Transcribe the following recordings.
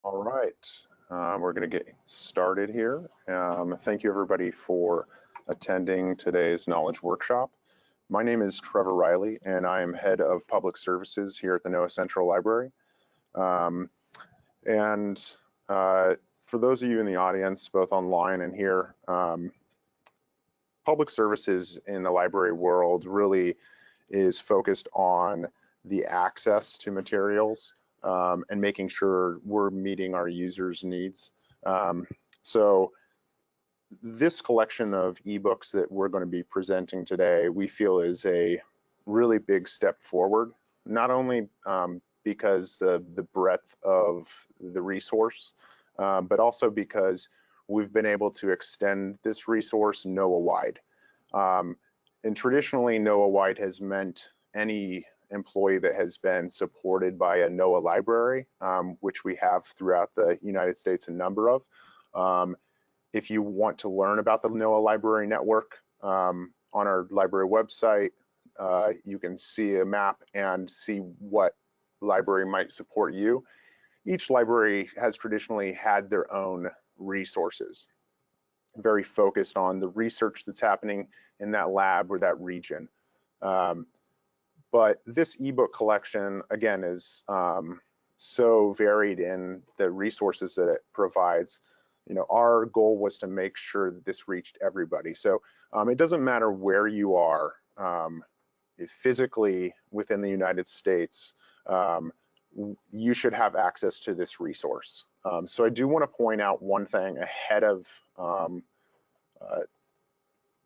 All right, we're going to get started here. Thank you everybody for attending today's knowledge workshop. My name is Trevor Riley and I am head of public services here at the NOAA Central Library. For those of you in the audience, both online and here, public services in the library world really is focused on the access to materials and making sure we're meeting our users' needs. So this collection of ebooks that we're going to be presenting today, we feel is a really big step forward, not only because of the breadth of the resource, but also because we've been able to extend this resource NOAA-wide. And traditionally, NOAA-wide has meant any employee that has been supported by a NOAA library, which we have throughout the United States, a number of. If you want to learn about the NOAA Library Network, on our library website, you can see a map and see what library might support you. Each library has traditionally had their own resources, very focused on the research that's happening in that lab or that region. But this ebook collection, again, is so varied in the resources that it provides. You know, our goal was to make sure that this reached everybody. So it doesn't matter where you are physically within the United States, you should have access to this resource. So I do want to point out one thing ahead of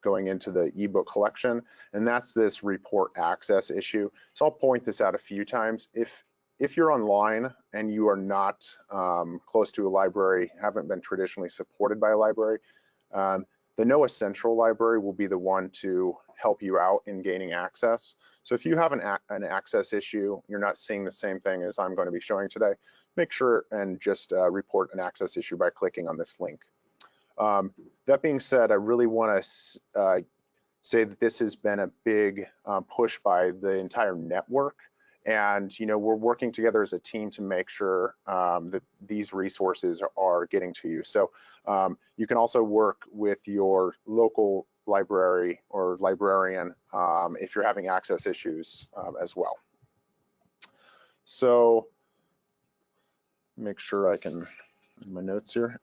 going into the ebook collection, and that's this report access issue. So I'll point this out a few times. If you're online and you are not close to a library, haven't been traditionally supported by a library, the NOAA Central Library will be the one to help you out in gaining access. So if you have an access issue, you're not seeing the same thing as I'm going to be showing today, make sure and just report an access issue by clicking on this link. That being said, I really want to say that this has been a big push by the entire network. And, you know, we're working together as a team to make sure that these resources are getting to you. So you can also work with your local library or librarian if you're having access issues as well. So make sure I can read my notes here.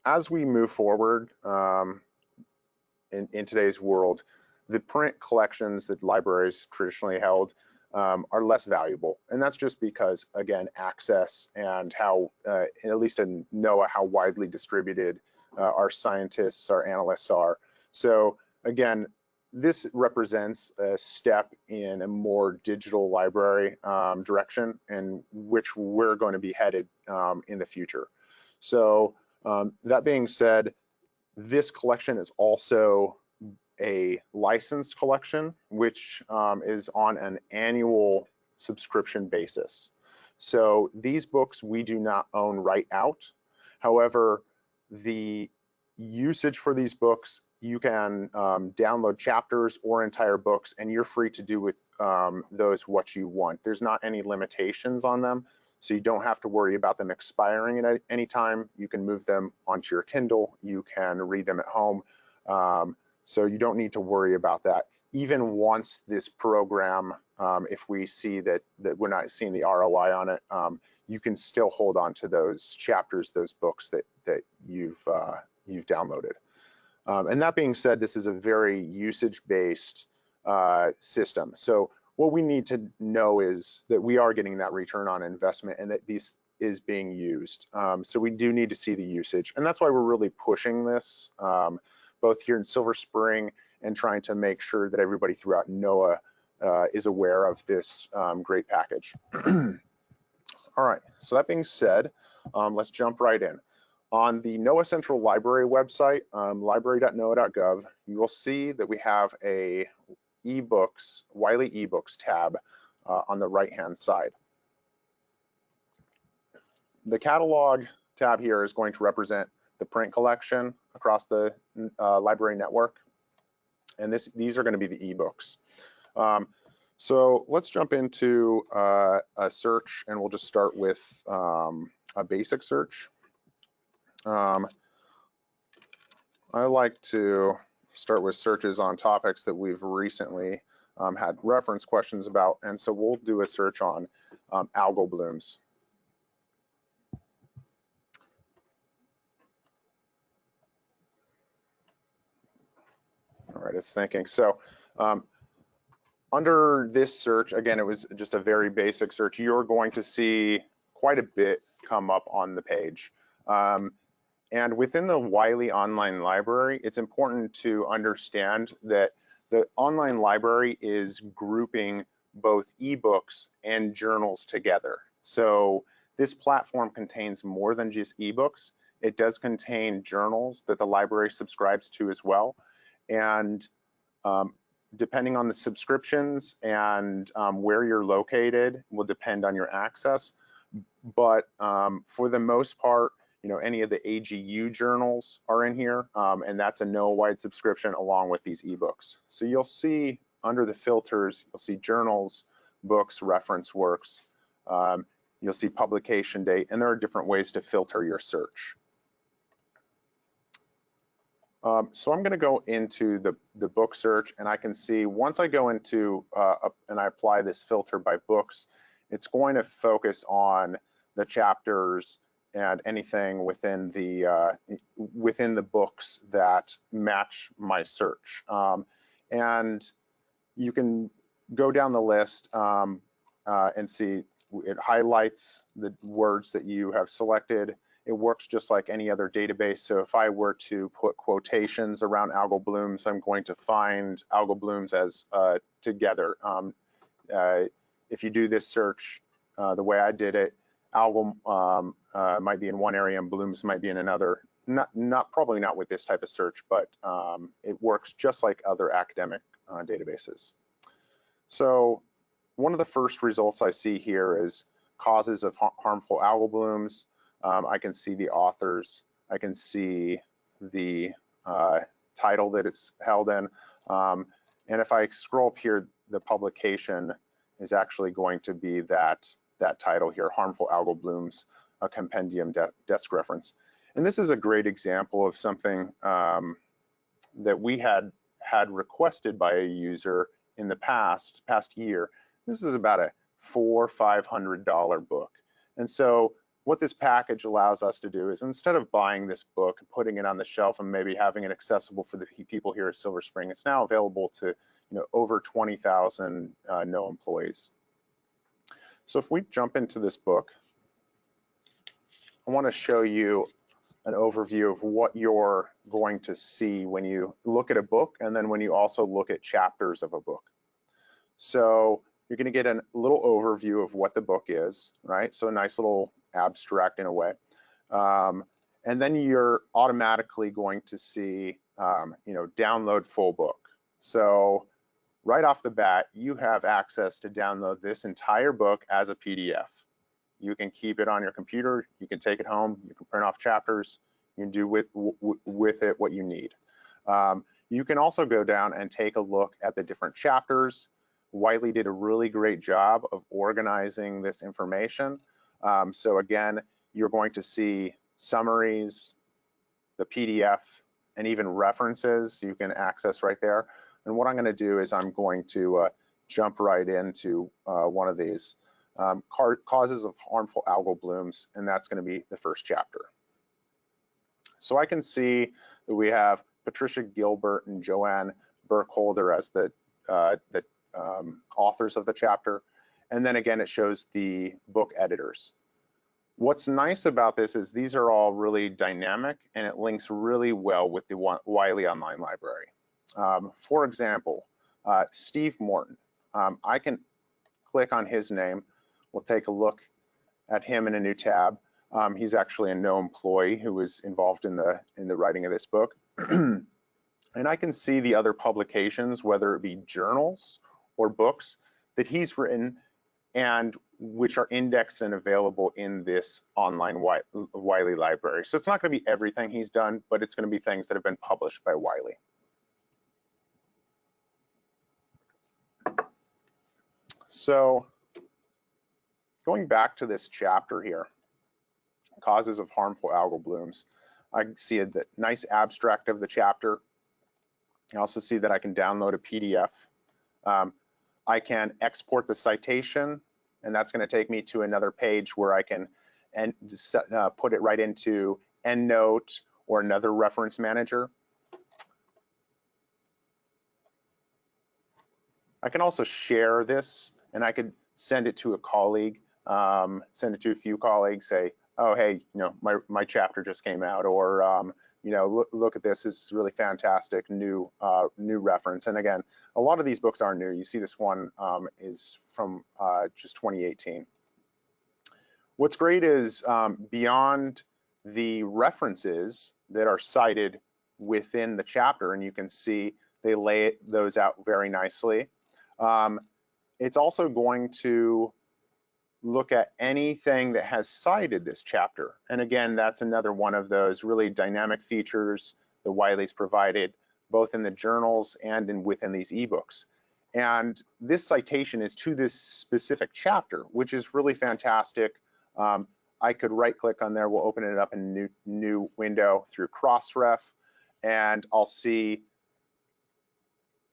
As we move forward in today's world, the print collections that libraries traditionally held are less valuable. And that's just because, again, access and how, at least in NOAA, how widely distributed our scientists, our analysts are. So again, this represents a step in a more digital library direction in which we're going to be headed in the future. So that being said, this collection is also a licensed collection, which is on an annual subscription basis. So these books we do not own right out. However, the usage for these books, you can download chapters or entire books, and you're free to do with those what you want. There's not any limitations on them, so you don't have to worry about them expiring at any time. You can move them onto your Kindle. You can read them at home. So you don't need to worry about that. Even once this program, if we see that we're not seeing the ROI on it, you can still hold on to those chapters, those books that you've downloaded. And that being said, this is a very usage-based system. So what we need to know is that we are getting that return on investment and that this is being used. So we do need to see the usage. And that's why we're really pushing this, both here in Silver Spring and trying to make sure that everybody throughout NOAA is aware of this great package. All right, so that being said, let's jump right in. On the NOAA Central Library website, library.noaa.gov, you will see that we have a ebooks, Wiley ebooks tab on the right-hand side. The catalog tab here is going to represent the print collection across the library network, and these are going to be the ebooks. So let's jump into a search, and we'll just start with a basic search. I like to start with searches on topics that we've recently had reference questions about, and so we'll do a search on algal blooms. All right, it's thinking. So under this search, again, it was just a very basic search. You're going to see quite a bit come up on the page. And within the Wiley Online Library, it's important to understand that the online library is grouping both ebooks and journals together. So this platform contains more than just ebooks. It does contain journals that the library subscribes to as well. And depending on the subscriptions and where you're located will depend on your access. But for the most part, you know, any of the AGU journals are in here, and that's a NOAA-wide subscription along with these ebooks. So you'll see under the filters, you'll see journals, books, reference works, you'll see publication date, and there are different ways to filter your search. So I'm going to go into the book search, and I can see once I go into and I apply this filter by books, it's going to focus on the chapters and anything within the books that match my search. And you can go down the list and see it highlights the words that you have selected. It works just like any other database. So if I were to put quotations around algal blooms, I'm going to find algal blooms as together. If you do this search the way I did it, algal might be in one area and blooms might be in another. Probably not with this type of search, but it works just like other academic databases. So one of the first results I see here is causes of harmful algal blooms. I can see the authors, I can see the title that it's held in, and if I scroll up here, the publication is actually going to be that title here, Harmful Algal Blooms, a Compendium Desk Reference. And this is a great example of something that we had requested by a user in the past year. This is about a $400 or $500 book. And so what this package allows us to do is, instead of buying this book and putting it on the shelf and maybe having it accessible for the people here at Silver Spring, it's now available to over 20,000 NOAA employees. So if we jump into this book, I want to show you an overview of what you're going to see when you look at a book, and then when you also look at chapters of a book. So you're going to get a little overview of what the book is, right? So a nice little abstract in a way. And then you're automatically going to see, download full book. So right off the bat, you have access to download this entire book as a PDF. You can keep it on your computer, you can take it home, you can print off chapters, you can do with it what you need. You can also go down and take a look at the different chapters. Wiley did a really great job of organizing this information. So again, you're going to see summaries, the PDF, and even references you can access right there. And what I'm going to do is I'm going to jump right into one of these causes of harmful algal blooms, and that's going to be the first chapter. So I can see that we have Patricia Gilbert and Joanne Burkholder as the authors of the chapter. And then again, it shows the book editors. What's nice about this is these are all really dynamic, and it links really well with the Wiley Online Library. For example, Steve Morton. I can click on his name. We'll take a look at him in a new tab. He's actually a NOAA employee who was involved in the writing of this book. And I can see the other publications, whether it be journals or books that he's written and which are indexed and available in this online Wiley library. So it's not going to be everything he's done, but it's going to be things that have been published by Wiley. So going back to this chapter here, causes of harmful algal blooms, I see a nice abstract of the chapter. I also see that I can download a PDF. I can export the citation, and that's going to take me to another page where I can put it right into EndNote or another reference manager. I can also share this, and I could send it to a colleague, send it to a few colleagues, say, oh, hey, my chapter just came out, or look at this is really fantastic new reference. And again, a lot of these books are new. You see this one is from just 2018. What's great is beyond the references that are cited within the chapter, and you can see they lay those out very nicely. It's also going to look at anything that has cited this chapter. And again, that's another one of those really dynamic features that Wiley's provided, both in the journals and within these ebooks. And this citation is to this specific chapter, which is really fantastic. I could right click on there, we'll open it up in a new window through Crossref, and I'll see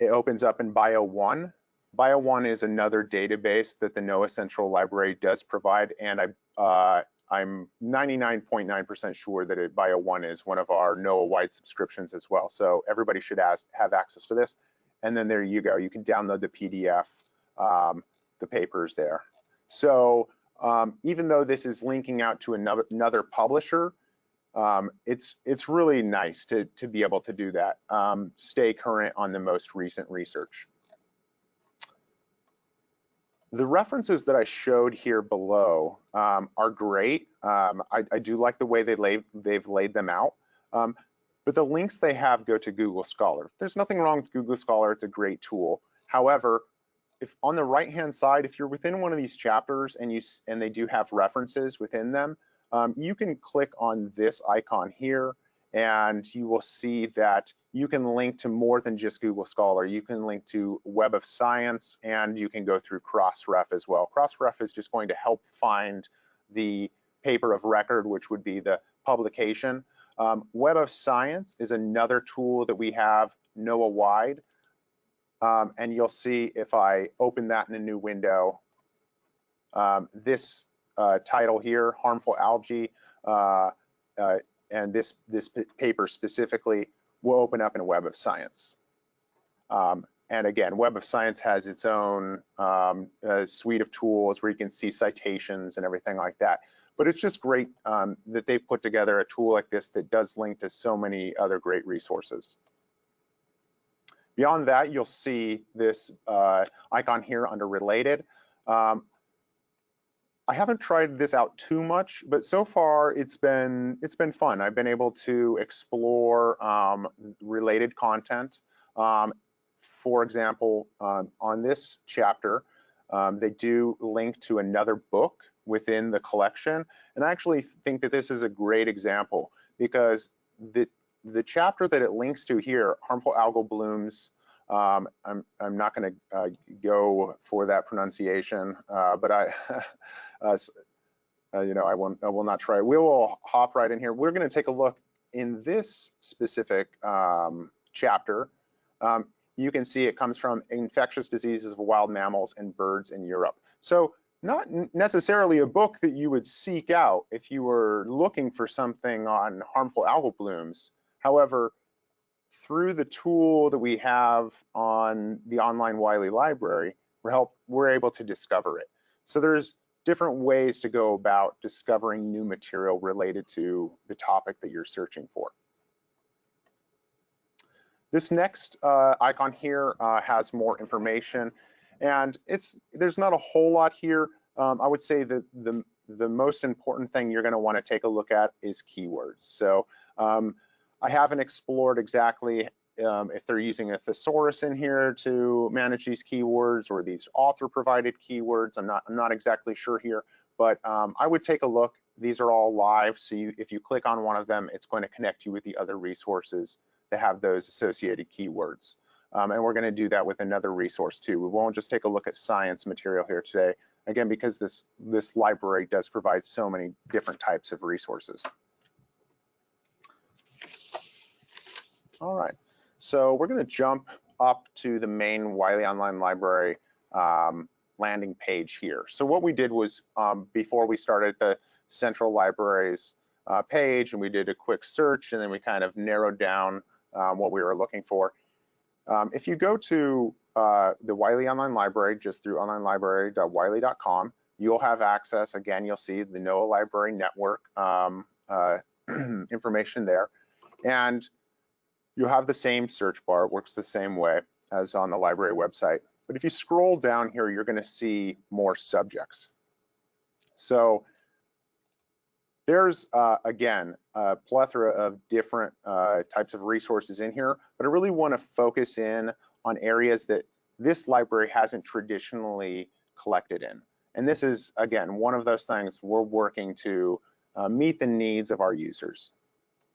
it opens up in Bio1. Bio1 is another database that the NOAA Central Library does provide, and I'm 99.9% sure that Bio1 is one of our NOAA-wide subscriptions as well. So everybody should have access to this. And then there you go. You can download the PDF, the papers there. So even though this is linking out to another publisher, it's really nice to be able to do that. Stay current on the most recent research. The references that I showed here below are great. I do like the way they've laid them out, but the links they have go to Google Scholar. There's nothing wrong with Google Scholar, it's a great tool. However, if on the right-hand side, if you're within one of these chapters and they do have references within them, you can click on this icon here, and you will see that you can link to more than just Google Scholar. You can link to Web of Science, and you can go through Crossref as well. Crossref is just going to help find the paper of record, which would be the publication. Web of Science is another tool that we have NOAA-wide, and you'll see if I open that in a new window, this title here, Harmful Algae, and this paper specifically will open up in a Web of Science. And again, Web of Science has its own suite of tools where you can see citations and everything like that. But it's just great that they've put together a tool like this that does link to so many other great resources. Beyond that, you'll see this icon here under Related. I haven't tried this out too much, but so far it's been fun. I've been able to explore related content. For example, on this chapter, they do link to another book within the collection, and I actually think that this is a great example because the chapter that it links to here, Harmful Algal Blooms. I'm not going to go for that pronunciation, but I will not try. We will hop right in here. We're going to take a look in this specific chapter. You can see it comes from infectious diseases of wild mammals and birds in Europe. So not necessarily a book that you would seek out if you were looking for something on harmful algal blooms. However, through the tool that we have on the online Wiley Library, we're able to discover it. So there's different ways to go about discovering new material related to the topic that you're searching for. This next icon here has more information, and there's not a whole lot here. I would say that the most important thing you're going to want to take a look at is keywords. So I haven't explored exactly if they're using a thesaurus in here to manage these keywords or these author-provided keywords. I'm not exactly sure here, but I would take a look. These are all live, so if you click on one of them, it's going to connect you with the other resources that have those associated keywords. And we're going to do that with another resource too. We won't just take a look at science material here today, again, because this library does provide so many different types of resources. All right, so we're going to jump up to the main Wiley Online Library landing page here. So what we did was before we started the Central Libraries page, and we did a quick search, and then we kind of narrowed down what we were looking for. If you go to the Wiley Online Library just through onlinelibrary.wiley.com, you'll have access. Again, you'll see the NOAA Library Network information there, and you'll have the same search bar. It works the same way as on the library website. But if you scroll down here, you're going to see more subjects. So there's, again, a plethora of different types of resources in here, but I really want to focus in on areas that this library hasn't traditionally collected in. And this is, again, one of those things we're working to meet the needs of our users.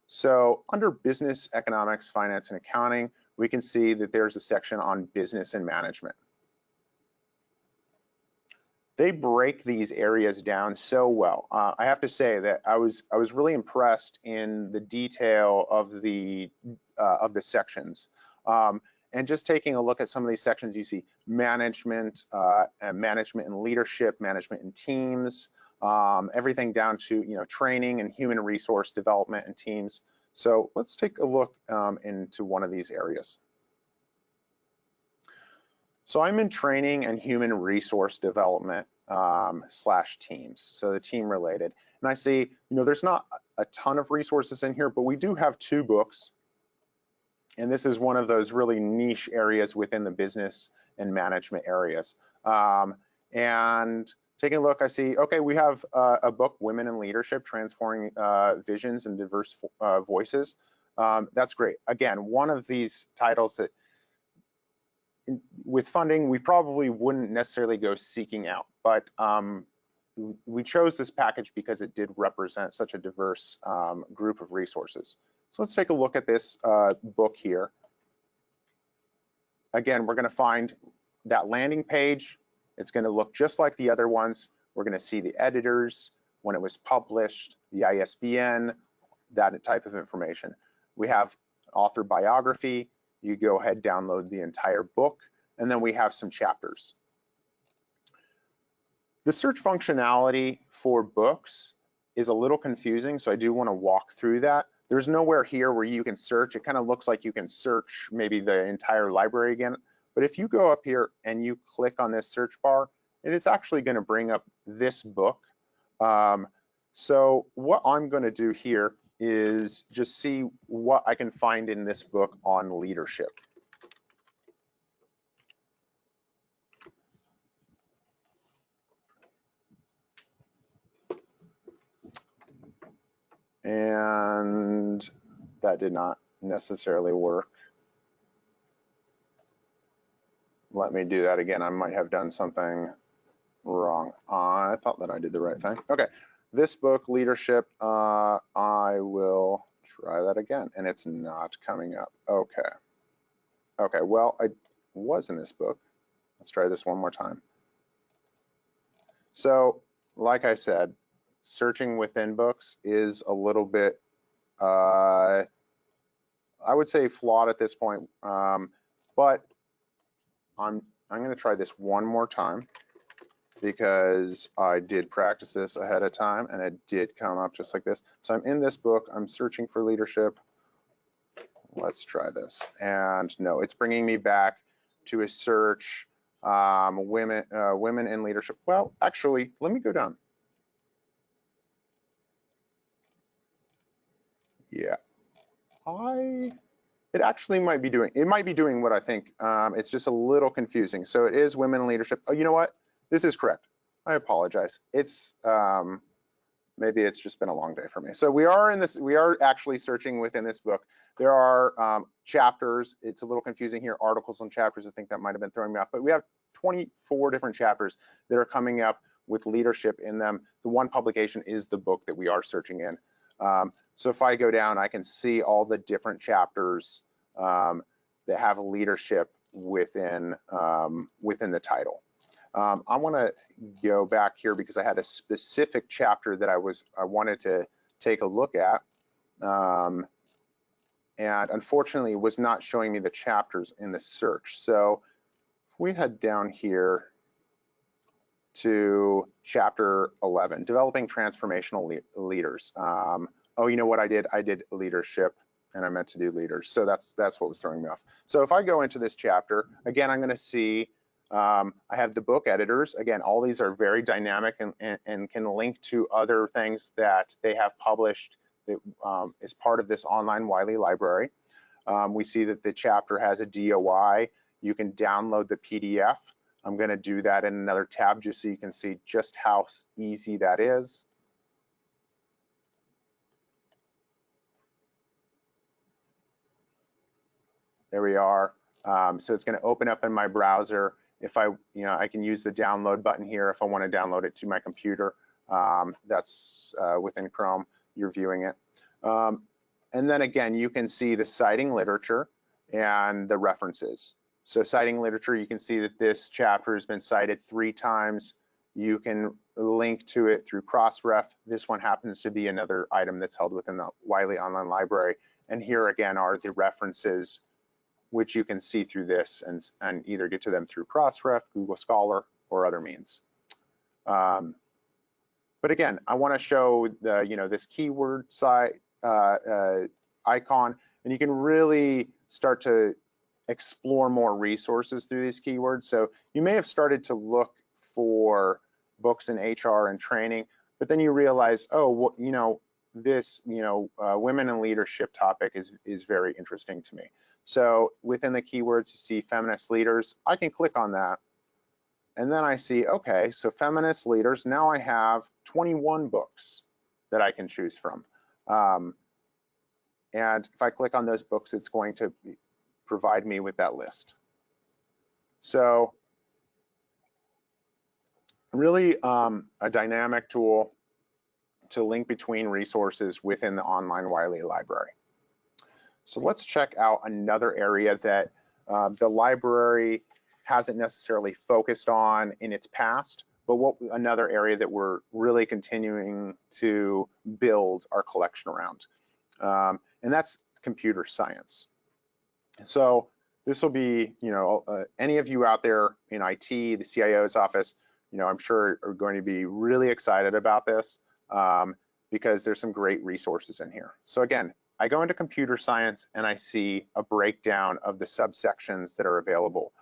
So under business, economics, finance, and accounting, we can see that there's a section on business and management. They break these areas down so well. I have to say that I was really impressed in the detail of the sections. And just taking a look at some of these sections, you see management, management and leadership, management and teams, everything down to training and human resource development and teams. So let's take a look into one of these areas. So I'm in training and human resource development / teams, so the team related. And I see, there's not a ton of resources in here, but we do have 2 books. And this is one of those really niche areas within the business and management areas. And taking a look, I see, okay, we have a book, Women in Leadership, Transforming Visions and Diverse Voices. That's great. Again, one of these titles that with funding, we probably wouldn't necessarily go seeking out, but we chose this package because it did represent such a diverse group of resources. So let's take a look at this book here. Again, we're going to find that landing page. It's going to look just like the other ones. We're going to see the editors, when it was published, the ISBN, that type of information. We have author biography. You go ahead, download the entire book, and then we have some chapters. The search functionality for books is a little confusing, so I do want to walk through that. There's nowhere here where you can search. It kind of looks like you can search maybe the entire library again, but if you go up here and you click on this search bar, it is actually going to bring up this book. So what I'm going to do here is just see what I can find in this book on leadership. And that did not necessarily work. Let me do that again. I might have done something wrong. I thought that I did the right thing. Okay, this book, Leadership, I will try that again, and it's not coming up. Okay. Okay, well, I was in this book. Let's try this one more time. So, like I said, searching within books is a little bit, I would say, flawed at this point, but I'm going to try this one more time because I did practice this ahead of time and it did come up just like this. So I'm in this book, I'm searching for leadership. Let's try this. And no, it's bringing me back to a search, women in leadership. Well, actually, let me go down. Yeah, it actually might be doing what I think. It's just a little confusing. So it is women in leadership. Oh, you know what? This is correct. I apologize. It's maybe it's just been a long day for me. So we are actually searching within this book. There are chapters. It's a little confusing here. Articles and chapters. I think that might have been throwing me off. But we have 24 different chapters that are coming up with leadership in them. The one publication is the book that we are searching in. So if I go down, I can see all the different chapters that have leadership within within the title. I want to go back here because I had a specific chapter that I wanted to take a look at, and unfortunately it was not showing me the chapters in the search. So if we head down here to chapter 11, developing transformational leaders. Oh, you know what I did? I did leadership, and I meant to do leaders. So that's what was throwing me off. So if I go into this chapter, again, I'm going to see I have the book editors. Again, all these are very dynamic and can link to other things that they have published that is part of this online Wiley library. We see that the chapter has a DOI. You can download the PDF. I'm going to do that in another tab just so you can see just how easy that is. There we are. So it's going to open up in my browser. If I can use the download button here if I want to download it to my computer. That's within Chrome, you're viewing it. And then again, you can see the citing literature and the references. So citing literature, you can see that this chapter has been cited 3 times. You can link to it through Crossref. This one happens to be another item that's held within the Wiley Online Library. And here again are the references, which you can see through this and either get to them through Crossref, Google Scholar, or other means. But again, I want to show the this keyword site icon, and you can really start to explore more resources through these keywords. So you may have started to look for books in HR and training, but then you realize, oh, this women in leadership topic is very interesting to me. So within the keywords, you see feminist leaders. I can click on that, and then I see, okay, so feminist leaders. Now I have 21 books that I can choose from, and if I click on those books, it's going to provide me with that list. So really a dynamic tool to link between resources within the online Wiley library. So let's check out another area that the library hasn't necessarily focused on in its past, but another area that we're really continuing to build our collection around, and that's computer science. So this will be, any of you out there in IT, the CIO's office, I'm sure are going to be really excited about this because there's some great resources in here. So again, I go into computer science and I see a breakdown of the subsections that are available.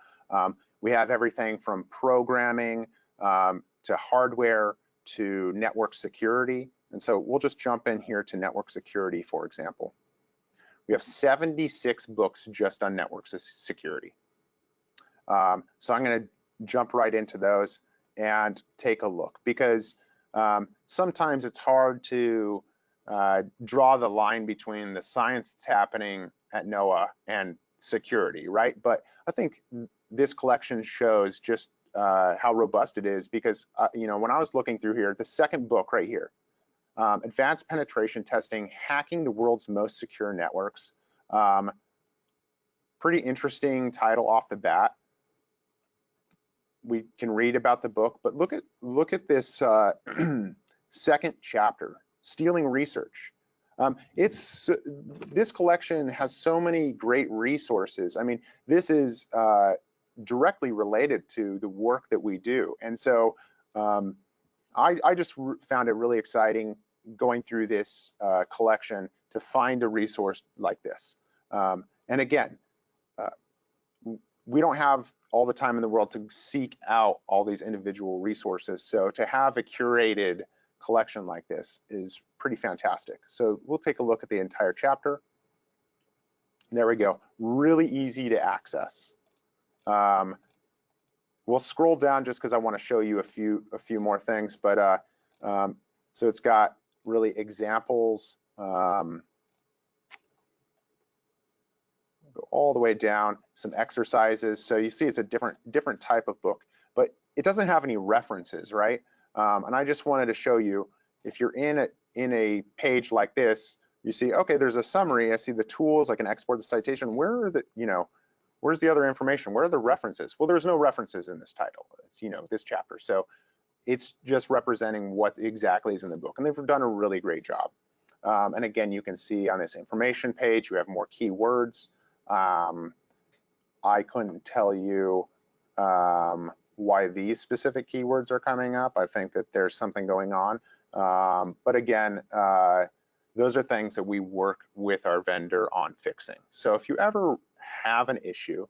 We have everything from programming to hardware to network security. And so we'll just jump in here to network security, for example. We have 76 books just on network security. So I'm going to jump right into those and take a look, because sometimes it's hard to draw the line between the science that's happening at NOAA and security, right? But I think this collection shows just how robust it is, because when I was looking through here, the second book right here, Advanced Penetration Testing, Hacking the World's Most Secure Networks. Pretty interesting title off the bat. We can read about the book, but look at this second chapter, Stealing Research. This collection has so many great resources. I mean, this is directly related to the work that we do, and so I just found it really exciting going through this collection to find a resource like this. And again, we don't have all the time in the world to seek out all these individual resources. So to have a curated collection like this is pretty fantastic. So we'll take a look at the entire chapter. There we go, really easy to access. We'll scroll down just because I want to show you a few more things, but so it's got really examples. Go all the way down, some exercises. So you see it's a different type of book, but it doesn't have any references, right? And I just wanted to show you, if you're in a page like this, you see, okay, there's a summary. I see the tools. I can export the citation. Where are the, Where's the other information? Where are the references? Well, there's no references in this title. It's, you know, this chapter. So it's just representing what exactly is in the book, and they've done a really great job. And again, you can see on this information page, you have more keywords. I couldn't tell you why these specific keywords are coming up. I think that there's something going on. But again, those are things that we work with our vendor on fixing. So if you ever have an issue,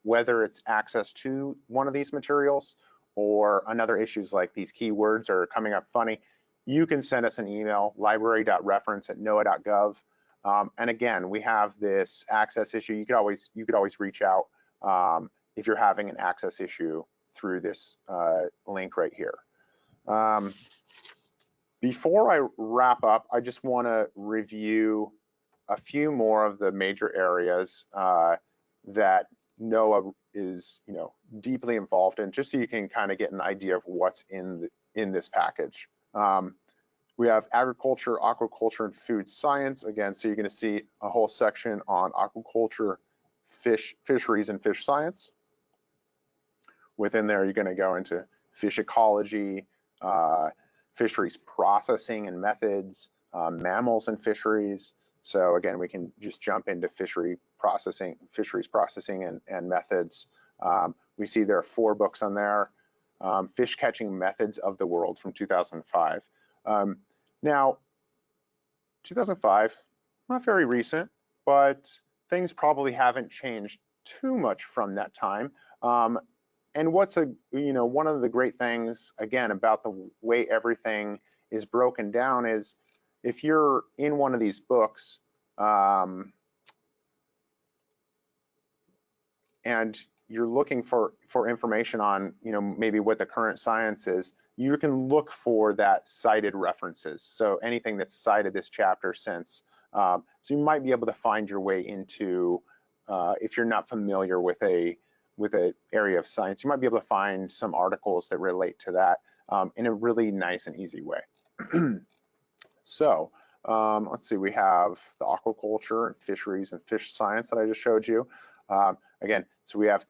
whether it's access to one of these materials or another issues like these keywords are coming up funny, you can send us an email, library.reference@noaa.gov. And again, we have this access issue. You could always reach out if you're having an access issue through this link right here. Before I wrap up, I just want to review a few more of the major areas that NOAA is, you know, deeply involved in, just so you can kind of get an idea of what's in this package. We have agriculture, aquaculture, and food science. Again, so you're going to see a whole section on aquaculture, fisheries, and fish science. Within there, you're going to go into fish ecology, fisheries processing and methods, mammals and fisheries. So again, we can just jump into fisheries processing and methods. We see there are 4 books on there. Fish catching methods of the world from 2005. Now, 2005, not very recent, but things probably haven't changed too much from that time. And what's one of the great things, again, about the way everything is broken down is if you're in one of these books and you're looking for information on, you know, maybe what the current science is, you can look for that cited references. So anything that's cited this chapter since. So you might be able to find your way into, if you're not familiar with a area of science, you might be able to find some articles that relate to that in a really nice and easy way. So let's see, we have the aquaculture, fisheries, and fish science that I just showed you. Again, so we have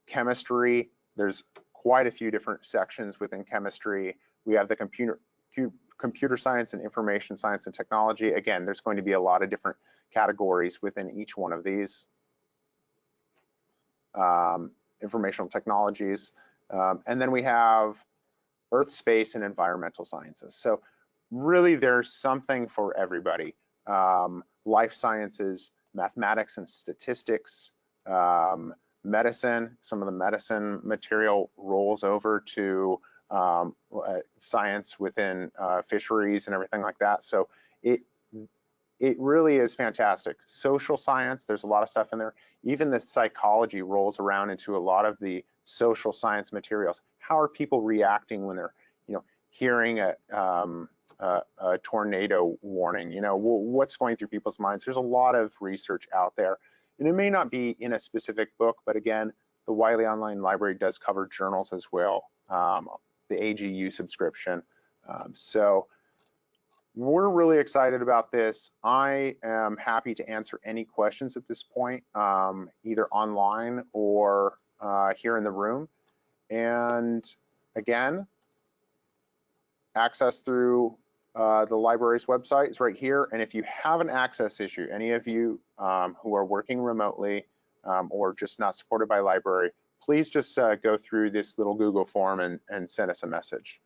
chemistry. There's quite a few different sections within chemistry. We have the computer science and information science and technology. Again, there's going to be a lot of different categories within each one of these. Informational technologies. And then we have earth, space, and environmental sciences. So really there's something for everybody. Life sciences, mathematics and statistics, medicine. Some of the medicine material rolls over to science within fisheries and everything like that. So it really is fantastic. Social science, there's a lot of stuff in there. Even the psychology rolls around into a lot of the social science materials. How are people reacting when they're, you know, hearing a tornado warning? You know, what's going through people's minds? There's a lot of research out there, and it may not be in a specific book, but again, the Wiley Online Library does cover journals as well, the AGU subscription. So we're really excited about this. I am happy to answer any questions at this point, either online or here in the room. And again, access through the library's website is right here. And if you have an access issue, any of you who are working remotely or just not supported by library, please just go through this little Google form and send us a message.